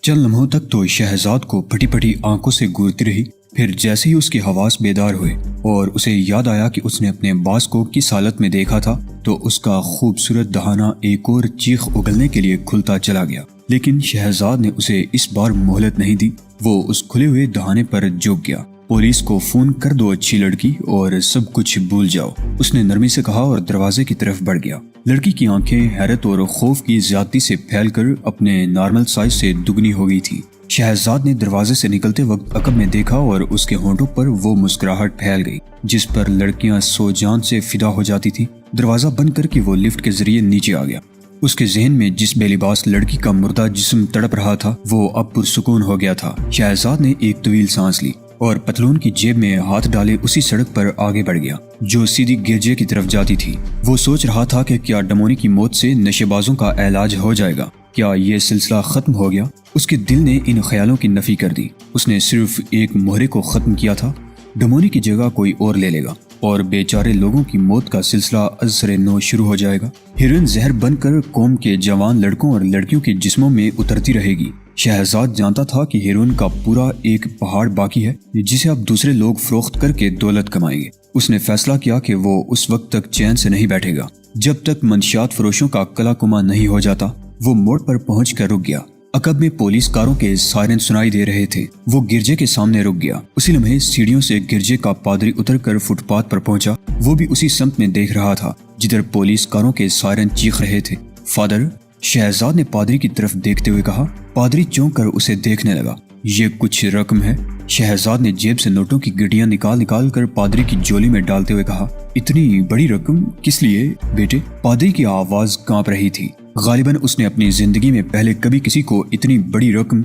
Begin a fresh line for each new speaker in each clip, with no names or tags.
چند لمحوں تک تو شہزاد کو پھٹی پھٹی آنکھوں سے گورتی رہی، پھر جیسے ہی اس کے حواس بیدار ہوئے اور اسے یاد آیا کہ اس نے اپنے باز کو کس حالت میں دیکھا تھا تو اس کا خوبصورت دہانہ ایک اور چیخ اگلنے کے لیے کھلتا چلا گیا۔ لیکن شہزاد نے اسے اس بار مہلت نہیں دی، وہ اس کھلے ہوئے دہانے پر جھک گیا۔ پولیس کو فون کر دو اچھی لڑکی اور سب کچھ بھول جاؤ، اس نے نرمی سے کہا اور دروازے کی طرف بڑھ گیا۔ لڑکی کی آنکھیں حیرت اور خوف کی زیادتی سے پھیل کر اپنے نارمل سائز سے دگنی ہو گئی تھی۔ شہزاد نے دروازے سے نکلتے وقت عقب میں دیکھا اور اس کے ہونٹوں پر وہ مسکراہٹ پھیل گئی جس پر لڑکیاں سو جان سے فدا ہو جاتی تھی۔ دروازہ بند کر کے وہ لفٹ کے ذریعے نیچے آ گیا۔ اس کے ذہن میں جس بے لباس لڑکی کا مردہ جسم تڑپ رہا تھا وہ اب پرسکون ہو گیا تھا۔ شہزاد نے ایک طویل سانس لی اور پتلون کی جیب میں ہاتھ ڈالے اسی سڑک پر آگے بڑھ گیا جو سیدھی گرجے کی طرف جاتی تھی۔ وہ سوچ رہا تھا کہ کیا ڈمونی کی موت سے نشے بازوں کا علاج ہو جائے گا، کیا یہ سلسلہ ختم ہو گیا؟ اس کے دل نے ان خیالوں کی نفی کر دی۔ اس نے صرف ایک مہرے کو ختم کیا تھا، ڈمونی کی جگہ کوئی اور لے لے گا اور بیچارے لوگوں کی موت کا سلسلہ از سر نو شروع ہو جائے گا۔ ہیروئن زہر بن کر قوم کے جوان لڑکوں اور لڑکیوں کے جسموں میں اترتی رہے گی۔ شہزاد جانتا تھا کہ ہیروئن کا پورا ایک پہاڑ باقی ہے جسے اب دوسرے لوگ فروخت کر کے دولت کمائیں گے۔ اس نے فیصلہ کیا کہ وہ اس وقت تک چین سے نہیں بیٹھے گا جب تک منشیات فروشوں کا کلا کما نہیں ہو جاتا۔ وہ موڑ پر پہنچ کر رک گیا۔ عقب میں پولیس کاروں کے سائرن سنائی دے رہے تھے۔ وہ گرجے کے سامنے رک گیا۔ اسی لمحے سیڑھیوں سے گرجے کا پادری اتر کر فٹ پاتھ پر پہنچا۔ وہ بھی اسی سمت میں دیکھ رہا تھا جدھر پولیس کاروں کے سائرن چیخ رہے تھے۔ فادر، شہزاد نے پادری کی طرف دیکھتے ہوئے کہا۔ پادری چونک کر اسے دیکھنے لگا۔ یہ کچھ رقم ہے؟ شہزاد نے جیب سے نوٹوں کی گڈیاں نکال کر پادری کی جولی میں ڈالتے ہوئے کہا۔ اتنی بڑی رقم کس لیے بیٹے؟ پادری کی آواز کانپ رہی تھی۔ غالباً اس نے اپنی زندگی میں پہلے کبھی کسی کو اتنی بڑی رقم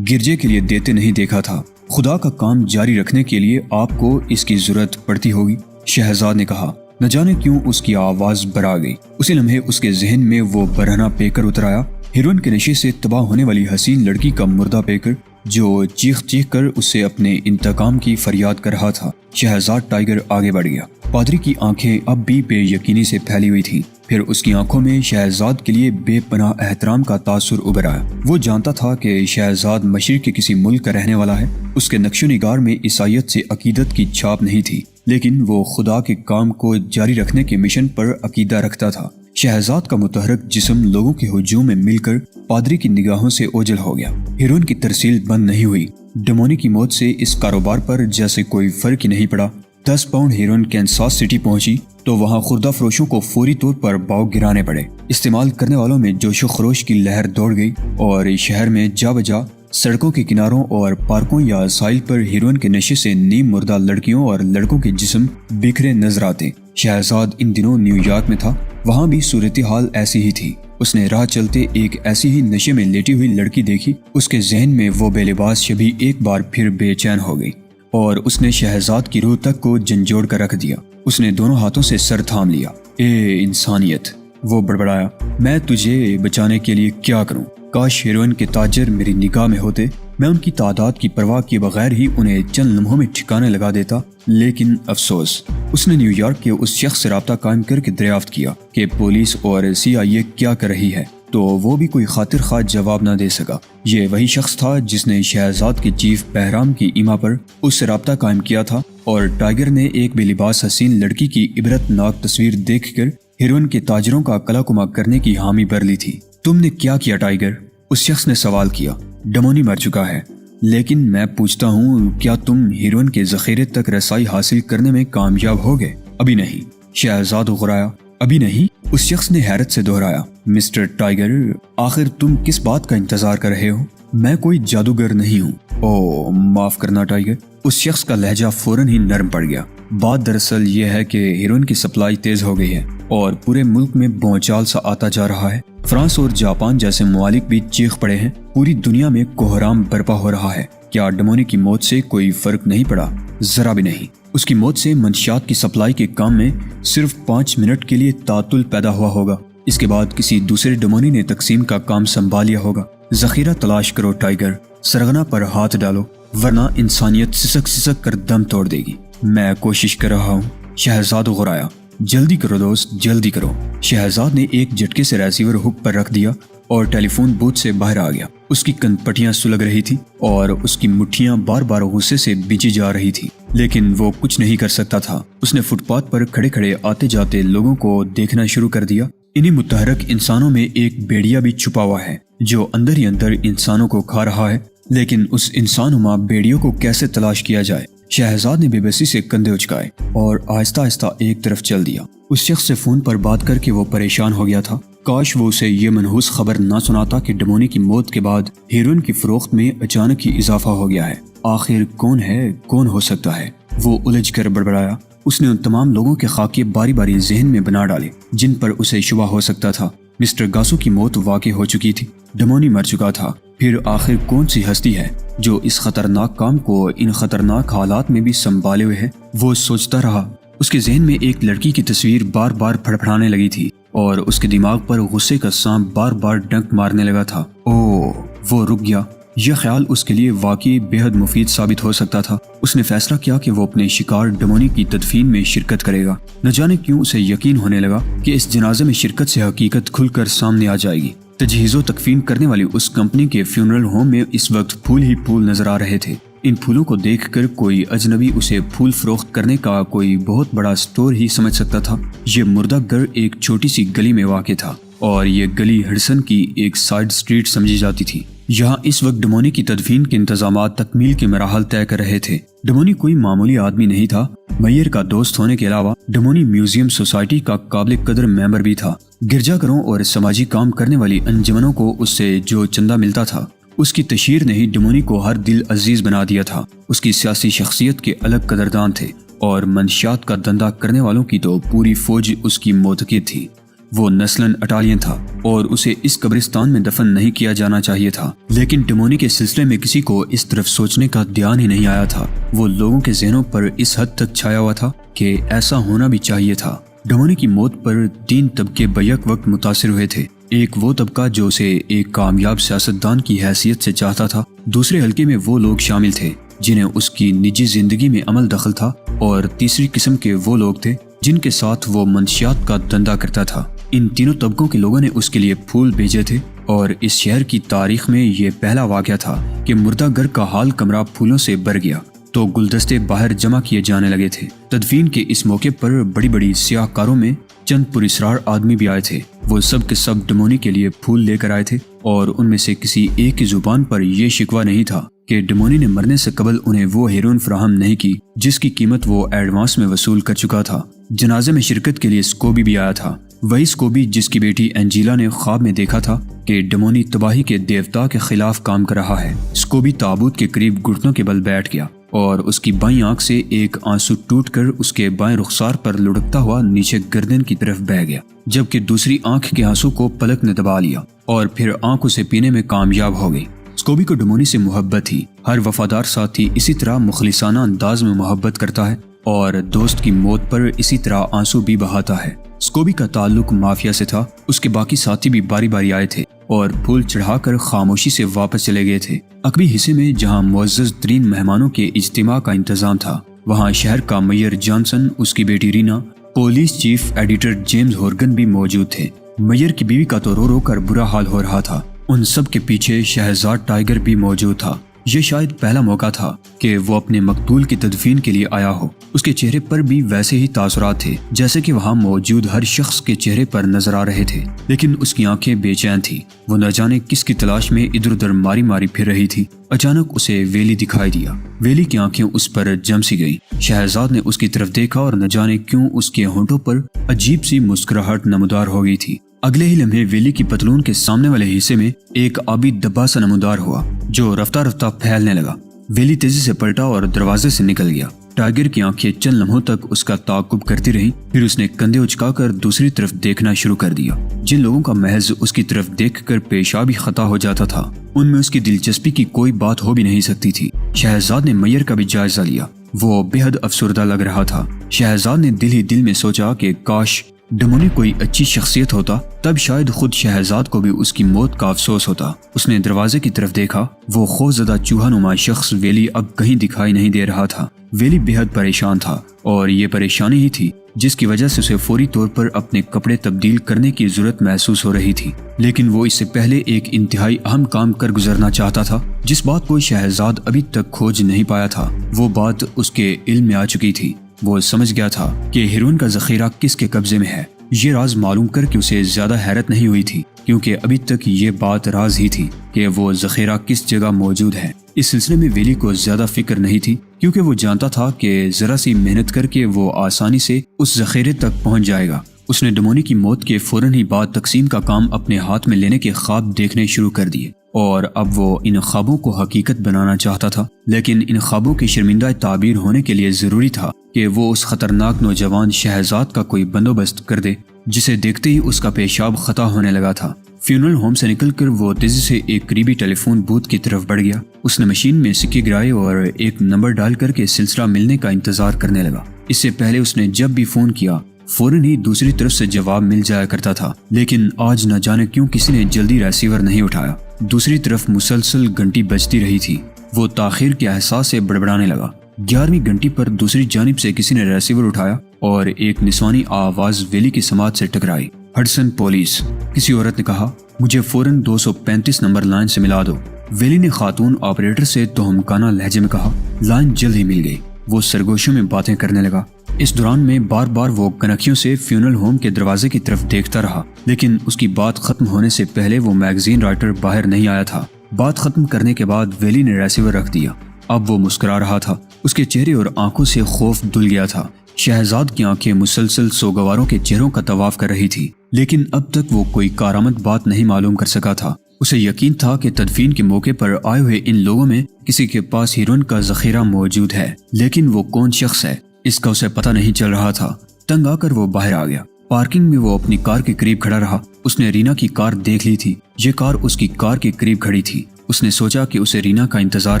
گرجے کے لیے دیتے نہیں دیکھا تھا۔ خدا کا کام جاری رکھنے کے لیے آپ کو اس کی ضرورت پڑتی ہوگی، شہزاد نے کہا۔ نہ جانے کیوں اس کی آواز برآ گئی۔ اسی لمحے اس کے ذہن میں وہ برہنہ پیکر اتر آیا، ہیروئن کے نشے سے تباہ ہونے والی حسین لڑکی کا مردہ پیکر جو چیخ کر اسے اپنے انتقام کی فریاد کر رہا تھا۔ شہزاد ٹائیگر آگے بڑھ گیا۔ پادری کی آنکھیں اب بھی بے یقینی سے پھیلی ہوئی تھیں، پھر اس کی آنکھوں میں شہزاد کے لیے بے پناہ احترام کا تاثر ابھر آیا۔ وہ جانتا تھا کہ شہزاد مشرق کے کسی ملک کا رہنے والا ہے۔ اس کے نقش و نگار میں عیسائیت سے عقیدت کی چھاپ نہیں تھی، لیکن وہ خدا کے کام کو جاری رکھنے کے مشن پر عقیدہ رکھتا تھا۔ شہزاد کا متحرک جسم لوگوں کے ہجوم میں مل کر پادری کی نگاہوں سے اوجھل ہو گیا۔ ہیروئن کی ترسیل بند نہیں ہوئی۔ ڈمونی کی موت سے اس کاروبار پر جیسے کوئی فرق ہی نہیں پڑا۔ 10 پاؤنڈ ہیروئن کینساس سٹی پہنچی تو وہاں خوردہ فروشوں کو فوری طور پر باؤ گرانے پڑے۔ استعمال کرنے والوں میں جوش و خروش کی لہر دوڑ گئی اور شہر میں جا بجا سڑکوں کے کناروں اور پارکوں یا ساحل پر ہیروئن کے نشے سے نیم مردہ لڑکیوں اور لڑکوں کے جسم بکھرے نظر آتے۔ شہزاد ان دنوں نیو یارک میں تھا، وہاں بھی صورتحال ایسی ہی تھی۔ اس نے راہ چلتے ایک ایسی ہی نشے میں لیٹی ہوئی لڑکی دیکھی۔ اس کے ذہن میں وہ بے لباس شبی ایک بار پھر بے چین ہو گئی اور اس نے شہزاد کی روح تک کو جھنجھوڑ کر رکھ دیا۔ اس نے دونوں ہاتھوں سے سر تھام لیا۔ اے انسانیت، وہ بڑبڑایا، میں تجھے بچانے کے لیے کیا کروں؟ کاش ہیروئن کے تاجر میری نگاہ میں ہوتے، میں ان کی تعداد کی پرواہ کیے بغیر ہی انہیں چند لمحوں میں ٹھکانے لگا دیتا۔ لیکن افسوس، اس نے نیو یارک کے اس شخص سے رابطہ قائم کر کے دریافت کیا کہ پولیس اور CIA کیا کر رہی ہے، تو وہ بھی کوئی خاطر خواہ جواب نہ دے سکا۔ یہ وہی شخص تھا جس نے شہزاد کے چیف بہرام کی ایما پر اس سے رابطہ قائم کیا تھا اور ٹائیگر نے ایک بے لباس حسین لڑکی کی عبرت ناک تصویر دیکھ کر ہیروئن کے تاجروں کا کلا کما کرنے کی حامی بھر لی تھی۔ تم نے کیا کیا ٹائیگر؟ اس شخص نے سوال کیا۔ ڈمونی مر چکا ہے، لیکن میں پوچھتا ہوں کیا تم ہیروئن کے ذخیرے تک رسائی حاصل کرنے میں کامیاب ہو گئے؟ ابھی نہیں، شہزاد غرایا۔ ابھی نہیں؟ اس شخص نے حیرت سے دہرایا۔ مسٹر ٹائیگر، آخر تم کس بات کا انتظار کر رہے ہو؟ میں کوئی جادوگر نہیں ہوں۔ او معاف کرنا ٹائیگر۔ اس شخص کا لہجہ فوراً ہی نرم پڑ گیا۔ بات دراصل یہ ہے کہ ہیروئن کی سپلائی تیز ہو گئی ہے اور پورے ملک میں بھونچال سا آتا جا رہا ہے۔ فرانس اور جاپان جیسے ممالک بھی چیخ پڑے ہیں۔ پوری دنیا میں کوہرام برپا ہو رہا ہے۔ کیا ڈمونی کی موت سے کوئی فرق نہیں پڑا؟ ذرا بھی نہیں۔ اس کی موت سے منشیات کی سپلائی کے کام میں صرف 5 منٹ کے لیے تعطل پیدا ہوا ہوگا۔ اس کے بعد کسی دوسرے ڈمونی نے تقسیم کا کام سنبھال لیا ہوگا۔ ذخیرہ تلاش کرو ٹائیگر، سرغنہ پر ہاتھ ڈالو، ورنہ انسانیت سسک سسک کر دم توڑ دے گی۔ میں کوشش کر رہا ہوں، شہزاد غرایا۔ جلدی کرو دوست، جلدی کرو۔ شہزاد نے ایک جھٹکے سے ریسیور ہک پر رکھ دیا اور ٹیلی فون بوتھ سے باہر آ گیا۔ اس کی کنپٹیاں سلگ رہی تھی اور اس کی مٹھیاں بار بار غصے سے بھیجی جا رہی تھی، لیکن وہ کچھ نہیں کر سکتا تھا۔ اس نے فٹ پاتھ پر کھڑے کھڑے آتے جاتے لوگوں کو دیکھنا شروع کر دیا۔ انہی متحرک انسانوں میں ایک بھیڑیا بھی چھپا ہوا ہے جو اندر ہی اندر انسانوں کو کھا رہا ہے، لیکن اس انسان نما بھیڑیوں کو کیسے تلاش کیا جائے؟ شہزاد نے بے بسی سے کندھے اچکائے اور آہستہ آہستہ ایک طرف چل دیا۔ اس شخص سے فون پر بات کر کے وہ پریشان ہو گیا تھا۔ کاش وہ اسے یہ منحوس خبر نہ سناتا کہ ڈمونی کی موت کے بعد ہیروئن کی فروخت میں اچانک ہی اضافہ ہو گیا ہے۔ آخر کون ہے، کون ہو سکتا ہے؟ وہ الجھ کر بڑبڑایا۔ اس نے ان تمام لوگوں کے خاکے باری باری ذہن میں بنا ڈالے جن پر اسے شبہ ہو سکتا تھا۔ مسٹر گاسو کی موت واقع ہو چکی تھی، ڈمونی مر چکا تھا، پھر آخر کون سی ہستی ہے جو اس خطرناک کام کو ان خطرناک حالات میں بھی سنبھالے ہوئے ہے؟ وہ سوچتا رہا۔ اس کے ذہن میں ایک لڑکی کی تصویر بار بار پھڑپھڑانے لگی تھی اور اس کے دماغ پر غصے کا سانپ بار بار ڈنک مارنے لگا تھا۔ وہ رک گیا۔ یہ خیال اس کے لیے واقعی بے حد مفید ثابت ہو سکتا تھا۔ اس نے فیصلہ کیا کہ وہ اپنے شکار ڈمونی کی تدفین میں شرکت کرے گا۔ نہ جانے کیوں اسے یقین ہونے لگا کہ اس جنازے میں شرکت سے حقیقت کھل کر سامنے آ جائے گی۔ تجہیز و تکفین کرنے والی اس کمپنی کے فیونرل ہوم میں اس وقت پھول ہی پھول نظر آ رہے تھے۔ ان پھولوں کو دیکھ کر کوئی اجنبی اسے پھول فروخت کرنے کا کوئی بہت بڑا سٹور ہی سمجھ سکتا تھا۔ یہ مردہ گھر ایک چھوٹی سی گلی میں واقع تھا اور یہ گلی ہڈسن کی ایک سائیڈ سٹریٹ سمجھی جاتی تھی۔ یہاں اس وقت ڈمونی کی تدفین کے انتظامات تکمیل کے مراحل طے کر رہے تھے۔ ڈمونی کوئی معمولی آدمی نہیں تھا۔ میئر کا دوست ہونے کے علاوہ ڈمونی میوزیم سوسائٹی کا قابل قدر ممبر بھی تھا۔ گرجا گھروں اور سماجی کام کرنے والی انجمنوں کو اس سے جو چندہ ملتا تھا، اس کی تشہیر نے ہی ڈمونی کو ہر دل عزیز بنا دیا تھا۔ اس کی سیاسی شخصیت کے الگ قدردان تھے اور منشیات کا دھندا کرنے والوں کی تو پوری فوج اس کی موتقد تھی۔ وہ نسلاً اٹالین تھا اور اسے اس قبرستان میں دفن نہیں کیا جانا چاہیے تھا، لیکن ڈمونی کے سلسلے میں کسی کو اس طرف سوچنے کا دھیان ہی نہیں آیا تھا۔ وہ لوگوں کے ذہنوں پر اس حد تک چھایا ہوا تھا کہ ایسا ہونا بھی چاہیے تھا۔ ڈمونی کی موت پر 3 طبقے بیک وقت متاثر ہوئے تھے۔ ایک وہ طبقہ جو اسے ایک کامیاب سیاستدان کی حیثیت سے چاہتا تھا، دوسرے حلقے میں وہ لوگ شامل تھے جنہیں اس کی نجی زندگی میں عمل دخل تھا، اور تیسری قسم کے وہ لوگ تھے جن کے ساتھ وہ منشیات کا دھندا کرتا تھا۔ ان تینوں طبقوں کے لوگوں نے اس کے لیے پھول بھیجے تھے اور اس شہر کی تاریخ میں یہ پہلا واقعہ تھا کہ مردہ گھر کا حال کمرہ پھولوں سے بھر گیا تو گلدستے باہر جمع کیے جانے لگے تھے۔ تدفین کے اس موقع پر بڑی بڑی سیاہ کاروں میں چند پراسرار آدمی بھی آئے تھے۔ وہ سب کے سب ڈمونی کے لیے پھول لے کر آئے تھے اور ان میں سے کسی ایک کی زبان پر یہ شکوہ نہیں تھا کہ ڈمونی نے مرنے سے قبل انہیں وہ ہیروئن فراہم نہیں کی جس کی قیمت وہ ایڈوانس میں وصول کر چکا تھا۔ جنازے میں شرکت کے لیے اسکوبی بھی آیا تھا، وہی اسکوبی جس کی بیٹی اینجیلا نے خواب میں دیکھا تھا کہ ڈمونی تباہی کے دیوتا کے خلاف کام کر رہا ہے۔ اسکوبی تابوت کے قریب گھٹنوں کے بل بیٹھ گیا اور اس کی بائیں آنکھ سے ایک آنسو ٹوٹ کر اس کے بائیں رخسار پر لڑکتا ہوا نیچے گردن کی طرف بہہ گیا، جبکہ دوسری آنکھ کے آنسو کو پلک نے دبا لیا اور پھر آنکھ اسے پینے میں کامیاب ہو گئی۔ اسکوبی کو ڈمونی سے محبت تھی۔ ہر وفادار ساتھی اسی طرح مخلصانہ انداز میں محبت کرتا ہے اور دوست کی موت پر اسی طرح آنسو بھی بہاتا ہے۔ اسکوبی کا تعلق مافیا سے تھا۔ اس کے باقی ساتھی بھی باری باری آئے تھے اور پھول چڑھا کر خاموشی سے واپس چلے گئے تھے۔ عقبی حصے میں جہاں معزز ترین مہمانوں کے اجتماع کا انتظام تھا، وہاں شہر کا میئر جانسن، اس کی بیٹی رینا، police chief editor James Horgan بھی موجود تھے۔ میئر کی بیوی کا تو رو رو کر برا حال ہو رہا تھا۔ ان سب کے پیچھے شہزاد ٹائیگر بھی موجود تھا۔ یہ شاید پہلا موقع تھا کہ وہ اپنے مقتول کی تدفین کے لیے آیا ہو۔ اس کے چہرے پر بھی ویسے ہی تاثرات تھے جیسے کہ وہاں موجود ہر شخص کے چہرے پر نظر آ رہے تھے، لیکن اس کی آنکھیں بے چین تھی۔ وہ نہ جانے کس کی تلاش میں ادھر ادھر ماری ماری پھر رہی تھی۔ اچانک اسے ویلی دکھائی دیا۔ ویلی کی آنکھیں اس پر جم سی گئی۔ شہزاد نے اس کی طرف دیکھا اور نہ جانے کیوں اس کے ہونٹوں پر عجیب سی مسکراہٹ نمودار ہو گئی تھی۔ اگلے ہی لمحے ویلی کی پتلون کے سامنے والے حصے میں ایک آبی دبا سا نمودار ہوا جو رفتہ رفتہ پھیلنے لگا۔ ویلی تیزی سے پلٹا اور دروازے سے نکل گیا۔ ٹائیگر کی آنکھیں چند لمحوں تک اس کا تعاقب کرتی رہیں، پھر اس نے کندھے اچکا کر دوسری طرف دیکھنا شروع کر دیا۔ جن لوگوں کا محض اس کی طرف دیکھ کر پیشاب ہی خطا ہو جاتا تھا، ان میں اس کی دلچسپی کی کوئی بات ہو بھی نہیں سکتی تھی۔ شہزاد نے میئر کا بھی جائزہ لیا۔ وہ بے حد افسردہ لگ رہا تھا۔ شہزاد نے دل ہی دل میں سوچا کہ کاش ڈمونی کوئی اچھی شخصیت ہوتا، تب شاید خود شہزاد کو بھی اس کی موت کا افسوس ہوتا۔ اس نے دروازے کی طرف دیکھا۔ وہ خوفزدہ چوہا نما شخص ویلی اب کہیں دکھائی نہیں دے رہا تھا۔ ویلی بے حد پریشان تھا اور یہ پریشانی ہی تھی جس کی وجہ سے اسے فوری طور پر اپنے کپڑے تبدیل کرنے کی ضرورت محسوس ہو رہی تھی، لیکن وہ اس سے پہلے ایک انتہائی اہم کام کر گزرنا چاہتا تھا جس بات کو شہزاد ابھی تک کھوج نہیں پایا تھا۔ وہ بات اس کے علم میں آ چکی تھی۔ وہ سمجھ گیا تھا کہ ہیروئن کا ذخیرہ کس کے قبضے میں ہے۔ یہ راز معلوم کر کے اسے زیادہ حیرت نہیں ہوئی تھی، کیونکہ ابھی تک یہ بات راز ہی تھی کہ وہ ذخیرہ کس جگہ موجود ہے۔ اس سلسلے میں ویلی کو زیادہ فکر نہیں تھی، کیونکہ وہ جانتا تھا کہ ذرا سی محنت کر کے وہ آسانی سے اس ذخیرے تک پہنچ جائے گا۔ اس نے ڈمونی کی موت کے فوراً ہی بعد تقسیم کا کام اپنے ہاتھ میں لینے کے خواب دیکھنے شروع کر دیے، اور اب وہ ان خوابوں کو حقیقت بنانا چاہتا تھا، لیکن ان خوابوں کی شرمندہ تعبیر ہونے کے لیے ضروری تھا کہ وہ اس خطرناک نوجوان شہزاد کا کوئی بندوبست کر دے جسے دیکھتے ہی اس کا پیشاب خطا ہونے لگا تھا۔ فیونرل ہوم سے نکل کر وہ تیزی سے ایک قریبی ٹیلی فون بوتھ کی طرف بڑھ گیا۔ اس نے مشین میں سکے گرائے اور ایک نمبر ڈال کر کے سلسلہ ملنے کا انتظار کرنے لگا۔ اس سے پہلے اس نے جب بھی فون کیا فوراً ہی دوسری طرف سے جواب مل جایا کرتا تھا، لیکن آج نہ جانے کیوں کسی نے جلدی ریسیور نہیں اٹھایا۔ دوسری طرف مسلسل گھنٹی بجتی رہی تھی۔ وہ تاخیر کے احساس سے بڑبڑانے لگا۔ 11ویں گھنٹی پر دوسری جانب سے کسی نے ریسیور اٹھایا اور ایک نسوانی آواز ویلی کی سماعت سے ٹکرائی۔ ہڈسن پولیس، کسی عورت نے کہا، مجھے فوراً 235 نمبر لائن سے ملا دو۔ ویلی نے خاتون آپریٹر سے توہمکانہ لہجے میں کہا۔ لائن جلد ہی مل گئی۔ وہ سرگوشیوں میں باتیں کرنے لگا۔ اس دوران میں بار بار وہ کنکھیوں سے فیونرل ہوم کے دروازے کی طرف دیکھتا رہا، لیکن اس کی بات ختم ہونے سے پہلے وہ میگزین رائٹر باہر نہیں آیا تھا۔ بات ختم کرنے کے بعد ویلی نے ریسیور رکھ دیا۔ اب وہ مسکرا رہا تھا۔ اس کے چہرے اور آنکھوں سے خوف دھل گیا تھا۔ شہزاد کی آنکھیں مسلسل سوگواروں کے چہروں کا طواف کر رہی تھی، لیکن اب تک وہ کوئی کارآمد بات نہیں معلوم کر سکا تھا۔ اسے یقین تھا کہ تدفین کے موقع پر آئے ہوئے ان لوگوں میں کسی کے پاس ہیروئن کا ذخیرہ موجود ہے، لیکن وہ کون شخص ہے اس کا اسے پتہ نہیں چل رہا تھا۔ تنگ آ کر وہ باہر آ گیا۔ پارکنگ میں وہ اپنی کار کے قریب کھڑا رہا۔ اس نے رینا کی کار دیکھ لی تھی۔ یہ کار اس کی کار کے قریب کھڑی تھی۔ اس نے سوچا کہ اسے رینا کا انتظار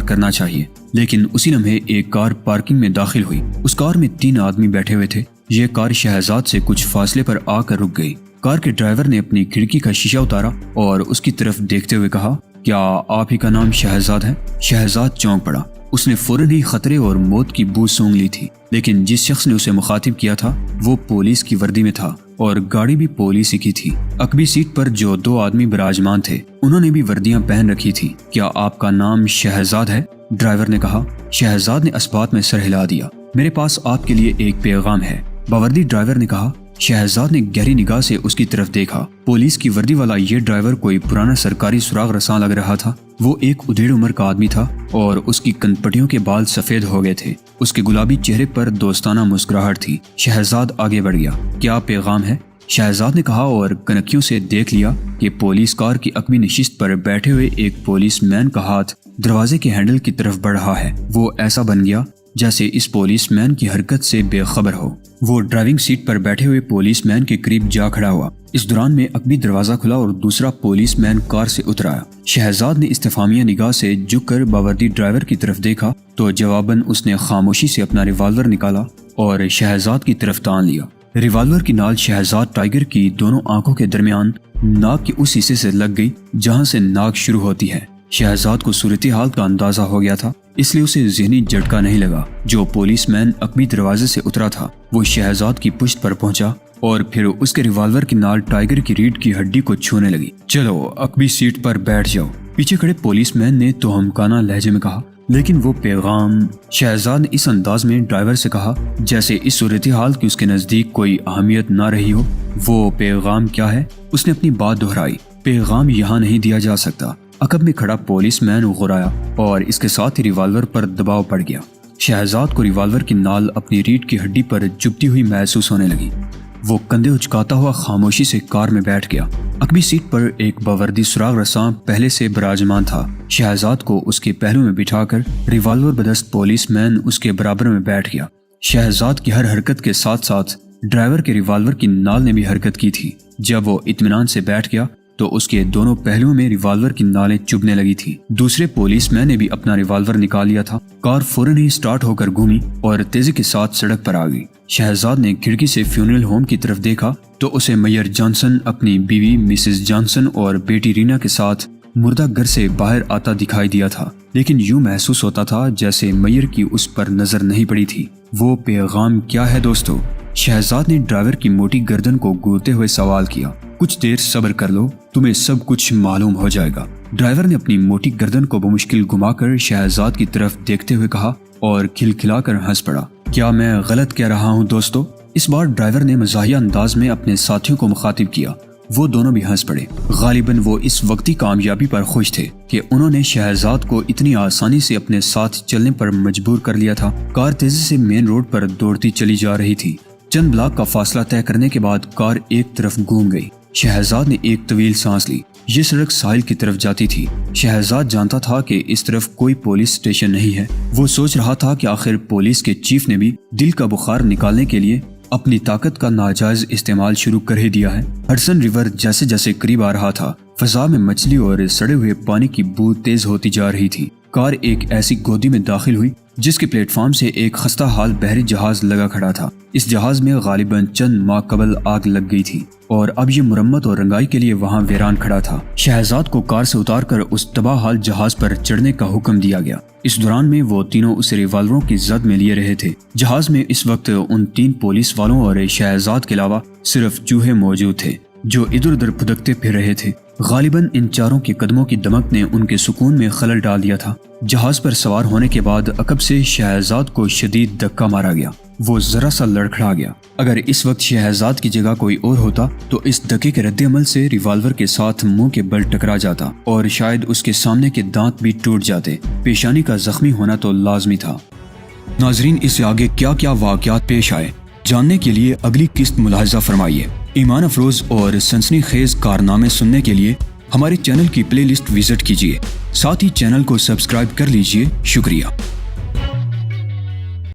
کرنا چاہیے، لیکن اسی لمحے ایک کار پارکنگ میں داخل ہوئی۔ اس کار میں 3 آدمی بیٹھے ہوئے تھے۔ یہ کار شہزاد سے کچھ فاصلے پر آ کر رک گئی۔ کار کے ڈرائیور نے اپنی کھڑکی کا شیشہ اتارا اور اس کی طرف دیکھتے ہوئے کہا، کیا آپ ہی کا نام شہزاد ہے؟ شہزاد چونک پڑا۔ اس نے فوراً ہی خطرے اور موت کی بو سونگ لی تھی، لیکن جس شخص نے اسے مخاطب کیا تھا وہ پولیس کی وردی میں تھا اور گاڑی بھی پولیس ہی کی تھی۔ عقبی سیٹ پر جو 2 آدمی براجمان تھے انہوں نے بھی وردیاں پہن رکھی تھی۔ کیا آپ کا نام شہزاد ہے؟ ڈرائیور نے کہا۔ شہزاد نے اسبات میں سر ہلا دیا۔ میرے پاس آپ کے لیے ایک پیغام ہے، باوردی ڈرائیور نے کہا۔ شہزاد نے گہری نگاہ سے اس کی طرف دیکھا۔ پولیس کی وردی والا یہ ڈرائیور کوئی پرانا سرکاری سراغ رساں لگ رہا تھا۔ وہ ایک ادھیڑ عمر کا آدمی تھا اور اس کی کنپٹیوں کے بال سفید ہو گئے تھے۔ اس کے گلابی چہرے پر دوستانہ مسکراہٹ تھی۔ شہزاد آگے بڑھ گیا۔ کیا پیغام ہے؟ شہزاد نے کہا اور کنکھیوں سے دیکھ لیا کہ پولیس کار کی عقبی نشست پر بیٹھے ہوئے ایک پولیس مین کا ہاتھ دروازے کے ہینڈل کی طرف بڑھ رہا ہے۔ وہ ایسا بن گیا جیسے اس پولیس مین کی حرکت سے بے خبر ہو۔ وہ ڈرائیونگ سیٹ پر بیٹھے ہوئے پولیس مین کے قریب جا کھڑا ہوا۔ اس دوران میں عقبی دروازہ کھلا اور دوسرا پولیس مین کار سے اترا۔ شہزاد نے استفہامیہ نگاہ سے جھک کر باوردی ڈرائیور کی طرف دیکھا تو جواباً اس نے خاموشی سے اپنا ریوالور نکالا اور شہزاد کی طرف تان لیا۔ ریوالور کی نال شہزاد ٹائیگر کی دونوں آنکھوں کے درمیان ناک کے اس حصے سے لگ گئی جہاں سے ناک شروع ہوتی ہے۔ شہزاد کو صورتحال کا اندازہ ہو گیا تھا، اس لیے اسے ذہنی جھٹکا نہیں لگا۔ جو پولیس مین عقبی دروازے سے اترا تھا وہ شہزاد کی پشت پر پہنچا اور پھر اس کے ریوالور کی نال ٹائیگر کی ریڑھ کی ہڈی کو چھونے لگی۔ چلو عقبی سیٹ پر بیٹھ جاؤ، پیچھے کھڑے پولیس مین نے توہمکانہ لہجے میں کہا۔ لیکن وہ پیغام، شہزاد نے اس انداز میں ڈرائیور سے کہا جیسے اس صورتحال کی اس کے نزدیک کوئی اہمیت نہ رہی ہو۔ وہ پیغام کیا ہے؟ اس نے اپنی بات دہرائی۔ پیغام یہاں نہیں دیا جا سکتا۔ عقب میں کھڑا پولیس مین غرایا اور اس کے ساتھ ہی ریوالور پر دباؤ پڑ گیا۔ شہزاد کو ریوالور کی نال اپنی ریڑھ کی ہڈی پر چبھتی ہوئی محسوس ہونے لگی۔ وہ کندھے اچکاتا ہوا خاموشی سے کار میں بیٹھ گیا۔ عقبی سیٹ پر ایک باوردی سراغ رساں پہلے سے براجمان تھا۔ شہزاد کو اس کے پہلو میں بٹھا کر ریوالور بدست پولیس مین اس کے برابر میں بیٹھ گیا۔ شہزاد کی ہر حرکت کے ساتھ ساتھ ڈرائیور کے ریوالور کی نال نے بھی حرکت کی تھی۔ جب وہ اطمینان سے بیٹھ گیا تو اس کے دونوں پہلوؤں میں ریوالور کی نالیں چبھنے لگی تھی۔ دوسرے پولیس مین نے بھی اپنا ریوالور نکال لیا تھا۔ کار فوراً ہی سٹارٹ ہو کر گھومی اور تیزی کے ساتھ سڑک پر آ گئی۔ شہزاد نے کھڑکی سے فیونرل ہوم کی طرف دیکھا تو اسے میئر جانسن اپنی بیوی مسز جانسن اور بیٹی رینا کے ساتھ مردہ گھر سے باہر آتا دکھائی دیا تھا، لیکن یوں محسوس ہوتا تھا جیسے میئر کی اس پر نظر نہیں پڑی تھی۔ وہ پیغام کیا ہے دوستو؟ شہزاد نے ڈرائیور کی موٹی گردن کو گورتے ہوئے سوال کیا۔ کچھ دیر صبر کر لو، تمہیں سب کچھ معلوم ہو جائے گا۔ ڈرائیور نے اپنی موٹی گردن کو بمشکل گھما کر شہزاد کی طرف دیکھتے ہوئے کہا اور کھلکھلا کر ہنس پڑا۔ کیا میں غلط کہہ رہا ہوں دوستو؟ اس بار ڈرائیور نے مزاحیہ انداز میں اپنے ساتھیوں کو مخاطب کیا۔ وہ دونوں بھی ہنس پڑے۔ غالباً وہ اس وقتی کامیابی پر خوش تھے کہ انہوں نے شہزاد کو اتنی آسانی سے اپنے ساتھ چلنے پر مجبور کر لیا تھا۔ کار تیزی سے مین روڈ پر دوڑتی چلی جا رہی تھی۔ چند بلاک کا فاصلہ طے کرنے کے بعد کار ایک طرف گھوم گئی۔ شہزاد نے ایک طویل سانس لی۔ یہ سڑک ساحل کی طرف جاتی تھی۔ شہزاد جانتا تھا کہ اس طرف کوئی پولیس اسٹیشن نہیں ہے۔ وہ سوچ رہا تھا کہ آخر پولیس کے چیف نے بھی دل کا بخار نکالنے کے لیے اپنی طاقت کا ناجائز استعمال شروع کر ہی دیا ہے۔ ہڈسن ریور جیسے جیسے قریب آ رہا تھا، فضا میں مچھلی اور سڑے ہوئے پانی کی بو تیز ہوتی جا رہی تھی۔ کار ایک ایسی گودی میں داخل ہوئی جس کے پلیٹ فارم سے ایک خستہ حال بحری جہاز لگا کھڑا تھا۔ اس جہاز میں غالباً چند ماہ قبل آگ لگ گئی تھی اور اب یہ مرمت اور رنگائی کے لیے وہاں ویران کھڑا تھا۔ شہزاد کو کار سے اتار کر اس تباہ حال جہاز پر چڑھنے کا حکم دیا گیا۔ اس دوران میں وہ تینوں اس ریوالوروں کی زد میں لیے رہے تھے۔ جہاز میں اس وقت ان 3 پولیس والوں اور شہزاد کے علاوہ صرف چوہے موجود تھے جو ادھر ادھر پھدکتے پھر رہے تھے۔ غالباً ان چاروں کے قدموں کی دمک نے ان کے سکون میں خلل ڈال دیا تھا۔ جہاز پر سوار ہونے کے بعد عقب سے شہزاد کو شدید دھکا مارا گیا۔ وہ ذرا سا لڑکھڑا گیا۔ اگر اس وقت شہزاد کی جگہ کوئی اور ہوتا تو اس دھکے کے رد عمل سے ریوالور کے ساتھ منہ کے بل ٹکرا جاتا اور شاید اس کے سامنے کے دانت بھی ٹوٹ جاتے۔ پیشانی کا زخمی ہونا تو لازمی تھا۔ ناظرین، اس سے آگے کیا کیا واقعات پیش آئے جاننے کے لیے اگلی قسط ملاحظہ فرمائیے۔ ایمان افروز اور سنسنی خیز کارنامے سننے کے لیے ہمارے چینل کی پلے لسٹ وزٹ کیجیے۔ ساتھ ہی چینل کو سبسکرائب کر لیجیے۔ شکریہ۔